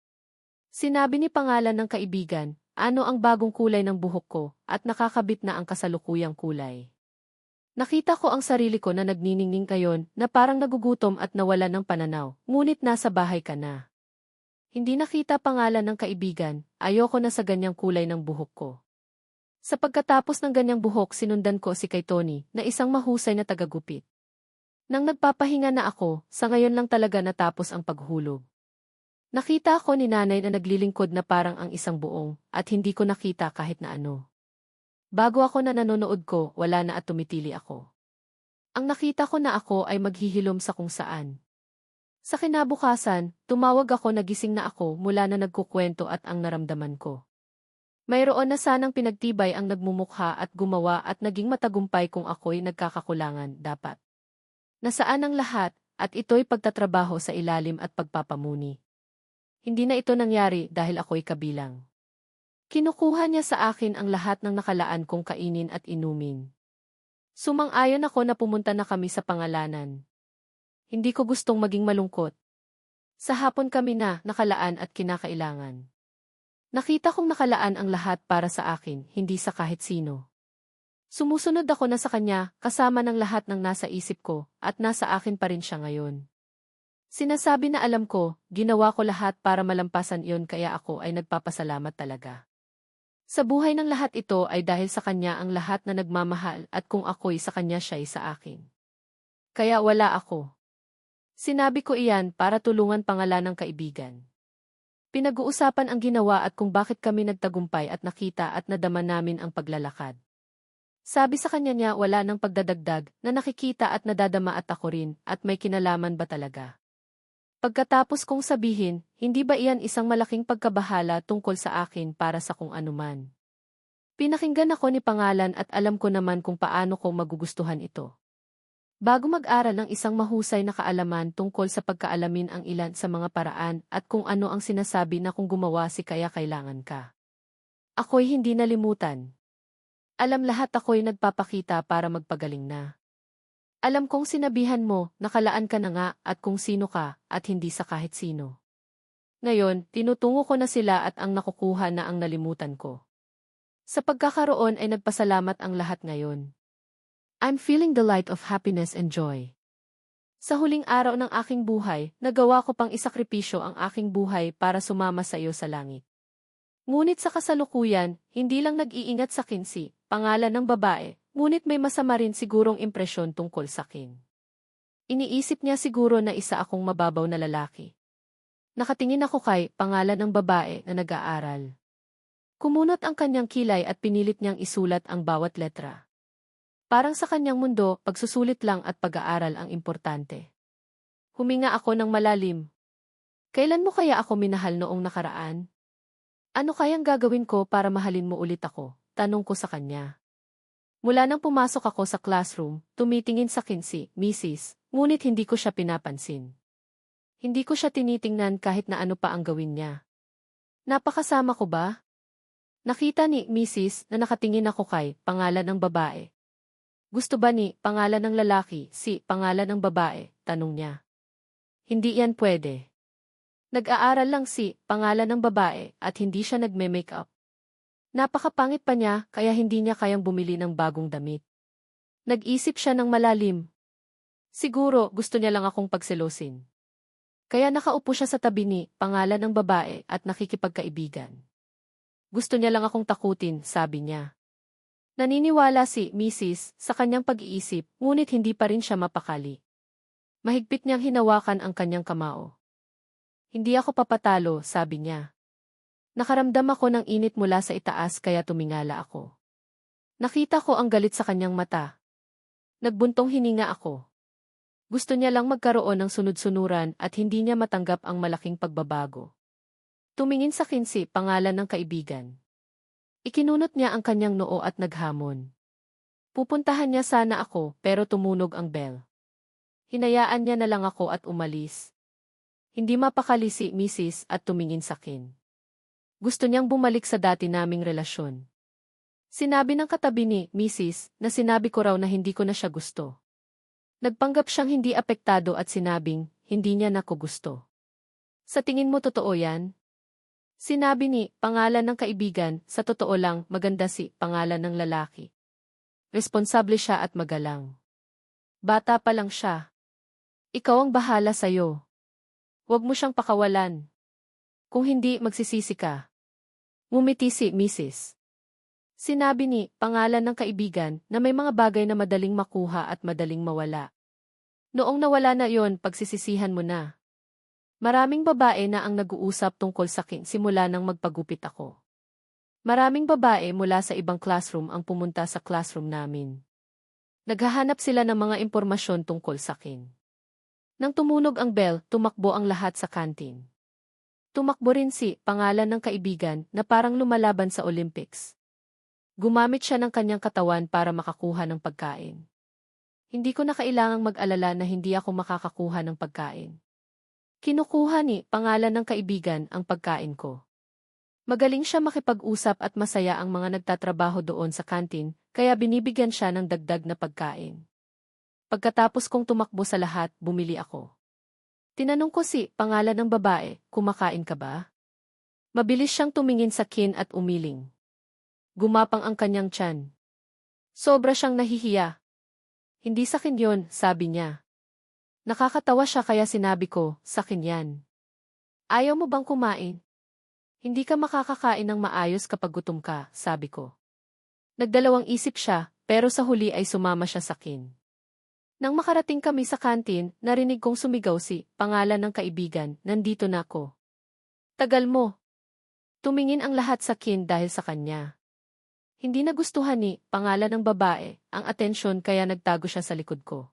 Sinabi ni pangalan ng kaibigan, ano ang bagong kulay ng buhok ko at nakakabit na ang kasalukuyang kulay. Nakita ko ang sarili ko na nagniningning kayon na parang nagugutom at nawala ng pananaw, ngunit nasa bahay ka na. Hindi nakita pangalan ng kaibigan, ayoko na sa ganyang kulay ng buhok ko. Sa pagkatapos ng ganyang buhok sinundan ko si kay Tony na isang mahusay na tagagupit. Nang nagpapahinga na ako, sa ngayon lang talaga natapos ang paghulog. Nakita ko ni nanay na naglilingkod na parang ang isang buong at hindi ko nakita kahit na ano. Bago ako na nanonood ko, wala na at tumitili ako. Ang nakita ko na ako ay maghihilom sa kung saan. Sa kinabukasan, tumawag ako nagising na ako mula na nagkukwento at ang naramdaman ko. Mayroon na sanang pinagtibay ang nagmumukha at gumawa at naging matagumpay kung ako'y nagkakakulangan dapat. Nasaan ang lahat at ito'y pagtatrabaho sa ilalim at pagpapamuni. Hindi na ito nangyari dahil ako'y kabilang. Kinukuha niya sa akin ang lahat ng nakalaan kong kainin at inumin. Sumang-ayon ako na pumunta na kami sa pangalanan. Hindi ko gustong maging malungkot. Sa hapon kami na nakalaan at kinakailangan. Nakita kong nakalaan ang lahat para sa akin, hindi sa kahit sino. Sumusunod ako na sa kanya, kasama ng lahat ng nasa isip ko, at nasa akin pa rin siya ngayon. Sinasabi na alam ko, ginawa ko lahat para malampasan iyon kaya ako ay nagpapasalamat talaga. Sa buhay ng lahat ito ay dahil sa kanya ang lahat na nagmamahal at kung ako'y sa kanya siya'y sa akin. Kaya wala ako. Sinabi ko iyan para tulungan pangalan ng kaibigan. Pinag-uusapan ang ginawa at kung bakit kami nagtagumpay at nakita at nadama namin ang paglalakad. Sabi sa kanya niya wala nang pagdadagdag na nakikita at nadadama at ako rin at may kinalaman ba talaga. Pagkatapos kong sabihin, hindi ba iyan isang malaking pagkabahala tungkol sa akin para sa kung anuman. Pinakinggan ako ni pangalan at alam ko naman kung paano ko magugustuhan ito. Bago mag-aral ng isang mahusay na kaalaman tungkol sa pagkaalamin ang ilan sa mga paraan at kung ano ang sinasabi na kung gumawa si kaya kailangan ka. Ako'y hindi nalimutan. Alam lahat ako'y nagpapakita para magpagaling na. Alam kong sinabihan mo, nakalaan ka na nga at kung sino ka at hindi sa kahit sino. Ngayon, tinutungo ko na sila at ang nakukuha na ang nalimutan ko. Sa pagkakaroon ay nagpasalamat ang lahat ngayon. I'm feeling the light of happiness and joy. Sa huling araw ng aking buhay, nagawa ko pang isakripisyo ang aking buhay para sumama sa iyo sa langit. Ngunit sa kasalukuyan, hindi lang nag-iingat sa Kinsey, pangalan ng babae, ngunit may masama rin sigurong impresyon tungkol sa akin. Iniisip niya siguro na isa akong mababaw na lalaki. Nakatingin ako kay pangalan ng babae na nag-aaral. Kumunot ang kanyang kilay at pinilit niyang isulat ang bawat letra. Parang sa kanyang mundo, pagsusulit lang at pag-aaral ang importante. Huminga ako ng malalim. Kailan mo kaya ako minahal noong nakaraan? Ano kayang gagawin ko para mahalin mo ulit ako? Tanong ko sa kanya. Mula nang pumasok ako sa classroom, tumitingin sa akin si Mrs. Ngunit hindi ko siya pinapansin. Hindi ko siya tinitingnan kahit na ano pa ang gawin niya. Napakasama ko ba? Nakita ni Mrs. na nakatingin ako kay pangalan ng babae. Gusto ba ni pangalan ng lalaki si pangalan ng babae? Tanong niya. Hindi yan pwede. Nag-aaral lang si pangalan ng babae at hindi siya nagme-makeup. Napakapangit pa niya kaya hindi niya kayang bumili ng bagong damit. Nag-isip siya ng malalim. Siguro gusto niya lang akong pagselosin. Kaya nakaupo siya sa tabi ni pangalan ng babae at nakikipagkaibigan. Gusto niya lang akong takutin, sabi niya. Naniniwala si Mrs. sa kanyang pag-iisip, ngunit hindi pa rin siya mapakali. Mahigpit niyang hinawakan ang kanyang kamao. Hindi ako papatalo, sabi niya. Nakaramdam ako ng init mula sa itaas kaya tumingala ako. Nakita ko ang galit sa kanyang mata. Nagbuntong hininga ako. Gusto niya lang magkaroon ng sunod-sunuran at hindi niya matanggap ang malaking pagbabago. Tumingin sa akin si pangalan ng kaibigan. Ikinunot niya ang kanyang noo at naghamon. Pupuntahan niya sana ako pero tumunog ang bell. Hinayaan niya na lang ako at umalis. Hindi mapakali si Mrs. at tumingin sa akin. Gusto niyang bumalik sa dati naming relasyon. Sinabi ng katabi ni Mrs. na sinabi ko raw na hindi ko na siya gusto. Nagpanggap siyang hindi apektado at sinabing hindi niya na ko gusto. Sa tingin mo totoo yan? Sinabi ni pangalan ng kaibigan, sa totoo lang maganda si pangalan ng lalaki. Responsable siya at magalang. Bata pa lang siya. Ikaw ang bahala sa'yo. Huwag mo siyang pakawalan. Kung hindi, magsisisi ka. Ngumiti si Mrs. Sinabi ni pangalan ng kaibigan na may mga bagay na madaling makuha at madaling mawala. Noong nawala na yon, pagsisisihan mo na. Maraming babae na ang nag-uusap tungkol sa akin simula nang magpagupit ako. Maraming babae mula sa ibang classroom ang pumunta sa classroom namin. Naghahanap sila ng mga impormasyon tungkol sa akin. Nang tumunog ang bell, tumakbo ang lahat sa kantin. Tumakbo rin si pangalan ng kaibigan na parang lumalaban sa Olympics. Gumamit siya ng kanyang katawan para makakuha ng pagkain. Hindi ko na kailangang mag-alala na hindi ako makakakuha ng pagkain. Kinukuha ni pangalan ng kaibigan ang pagkain ko. Magaling siya makipag-usap at masaya ang mga nagtatrabaho doon sa kantin, kaya binibigyan siya ng dagdag na pagkain. Pagkatapos kong tumakbo sa lahat, bumili ako. Tinanong ko si pangalan ng babae, kumakain ka ba? Mabilis siyang tumingin sa akin at umiling. Gumapang ang kanyang tiyan. Sobra siyang nahihiya. Hindi sa akin yon, sabi niya. Nakakatawa siya kaya sinabi ko, sa akin yan. Ayaw mo bang kumain? Hindi ka makakakain ng maayos kapag gutom ka, sabi ko. Nagdalawang isip siya, pero sa huli ay sumama siya sa akin. Nang makarating kami sa kantin, narinig kong sumigaw si pangalan ng kaibigan, nandito na ako. Tagal mo. Tumingin ang lahat sa akin dahil sa kanya. Hindi nagustuhan ni pangalan ng babae ang atensyon kaya nagtago siya sa likod ko.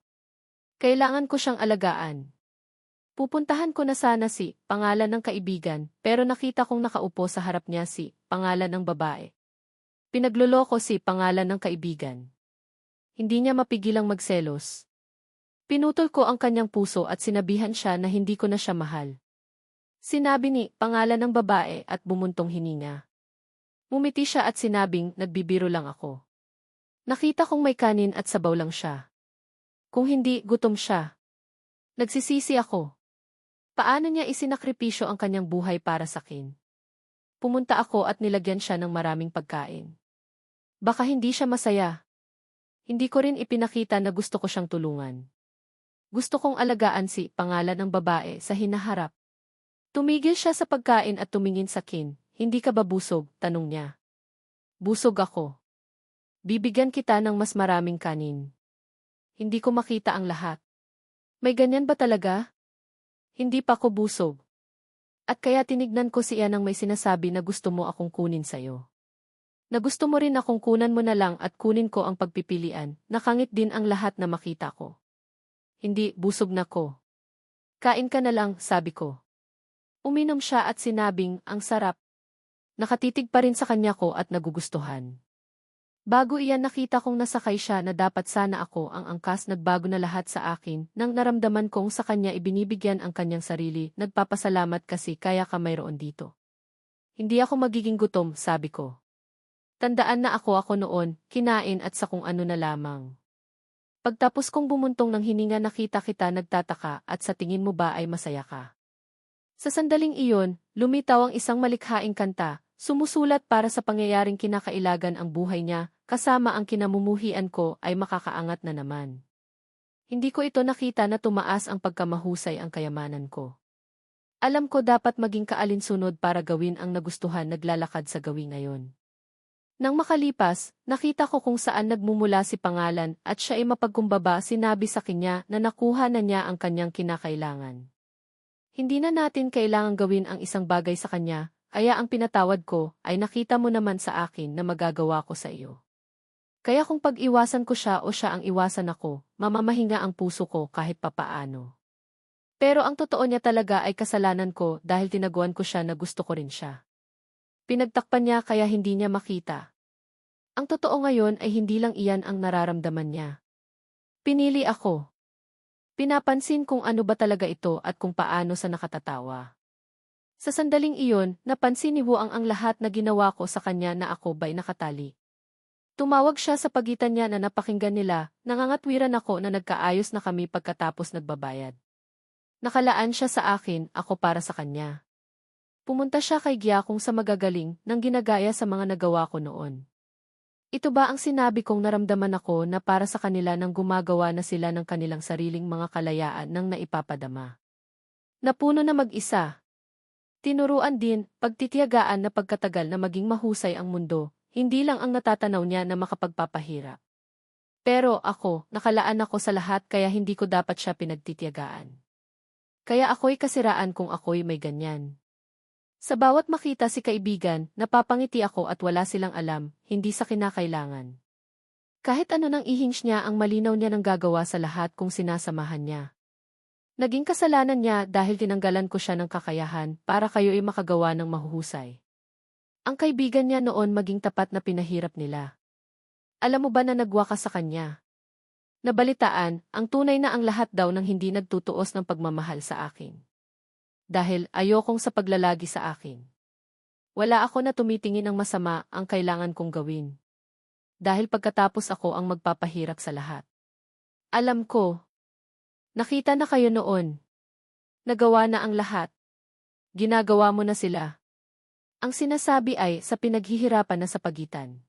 Kailangan ko siyang alagaan. Pupuntahan ko na sana si pangalan ng kaibigan pero nakita kong nakaupo sa harap niya si pangalan ng babae. Pinagloloko si pangalan ng kaibigan. Hindi niya mapigilang magselos. Pinutol ko ang kanyang puso at sinabihan siya na hindi ko na siya mahal. Sinabi ni pangalan ng babae at bumuntong hininga. Mumiti siya at sinabing nagbibiro lang ako. Nakita kong may kanin at sabaw lang siya. Kung hindi, gutom siya. Nagsisisi ako. Paano niya isinakripisyo ang kanyang buhay para sa akin? Pumunta ako at nilagyan siya ng maraming pagkain. Baka hindi siya masaya. Hindi ko rin ipinakita na gusto ko siyang tulungan. Gusto kong alagaan si pangalan ng babae sa hinaharap. Tumigil siya sa pagkain at tumingin sa akin. Hindi ka ba busog? Tanong niya. Busog ako. Bibigyan kita ng mas maraming kanin. Hindi ko makita ang lahat. May ganyan ba talaga? Hindi pa ko busog. At kaya tinignan ko siya nang may sinasabi na gusto mo akong kunin sa'yo. Na gusto mo rin akong kunan mo na lang at kunin ko ang pagpipilian, nakangit din ang lahat na makita ko. Hindi, busog na ko. Kain ka na lang, sabi ko. Uminom siya at sinabing, ang sarap. Nakatitig pa rin sa kanya ko at nagugustuhan. Bago iyan nakita kong nasakay siya na dapat sana ako ang angkas nagbago na lahat sa akin nang naramdaman kong sa kanya ibinibigyan ang kanyang sarili, nagpapasalamat kasi kaya ka mayroon dito. Hindi ako magiging gutom, sabi ko. Tandaan na ako noon, kinain at sa kung ano na lamang. Pagtapos kong bumuntong ng hininga nakita kita nagtataka at sa tingin mo ba ay masaya ka? Sa sandaling iyon, lumitaw ang isang malikhaing kanta, sumusulat para sa pangyayaring kinakailagan ang buhay niya, kasama ang kinamumuhian ko ay makakaangat na naman. Hindi ko ito nakita na tumaas ang pagkamahusay ang kayamanan ko. Alam ko dapat maging kaalinsunod para gawin ang nagustuhan naglalakad sa gawi ngayon. Nang makalipas, nakita ko kung saan nagmumula si pangalan at siya ay mapagkumbaba sinabi sa kanya na nakuha na niya ang kanyang kinakailangan. Hindi na natin kailangang gawin ang isang bagay sa kanya, kaya ang pinatawad ko ay nakita mo naman sa akin na magagawa ko sa iyo. Kaya kung pag-iwasan ko siya o siya ang iwasan ako, mamamahinga ang puso ko kahit papaano. Pero ang totoo niya talaga ay kasalanan ko dahil tinaguan ko siya na gusto ko rin siya. Pinagtakpan niya kaya hindi niya makita. Ang totoo ngayon ay hindi lang iyan ang nararamdaman niya. Pinili ako. Pinapansin kung ano ba talaga ito at kung paano sa nakatatawa. Sa sandaling iyon, napansin ni Huang ang lahat na ginawa ko sa kanya na ako ba'y nakatali. Tumawag siya sa pagitan niya na napakinggan nila, nangangatwiran ako na nagkaayos na kami pagkatapos nagbabayad. Nakalaan siya sa akin, ako para sa kanya. Pumunta siya kay Gyakong sa magagaling nang ginagaya sa mga nagawa ko noon. Ito ba ang sinabi kong naramdaman ako na para sa kanila nang gumagawa na sila ng kanilang sariling mga kalayaan nang naipapadama? Napuno na mag-isa. Tinuruan din, pagtitiyagaan na pagkatagal na maging mahusay ang mundo, hindi lang ang natatanaw niya na makapagpapahirap. Pero ako, nakalaan ako sa lahat kaya hindi ko dapat siya pinagtitiyagaan. Kaya ako'y kasiraan kung ako'y may ganyan. Sa bawat makita si kaibigan, napapangiti ako at wala silang alam, hindi sa kinakailangan. Kahit ano nang ihinge niya ang malinaw niya nang gagawa sa lahat kung sinasamahan niya. Naging kasalanan niya dahil tinanggalan ko siya ng kakayahan para kayo'y makagawa ng mahuhusay. Ang kaibigan niya noon maging tapat na pinahirap nila. Alam mo ba na nagwakas sa kanya? Nabalitaan, ang tunay na ang lahat daw nang hindi nagtutuos ng pagmamahal sa akin. Dahil ayokong sa paglalagi sa akin. Wala ako na tumitingin ng masama ang kailangan kong gawin. Dahil pagkatapos ako ang magpapahirap sa lahat. Alam ko. Nakita na kayo noon. Nagawa na ang lahat. Ginagawa mo na sila. Ang sinasabi ay sa pinaghihirapan na sa pagitan.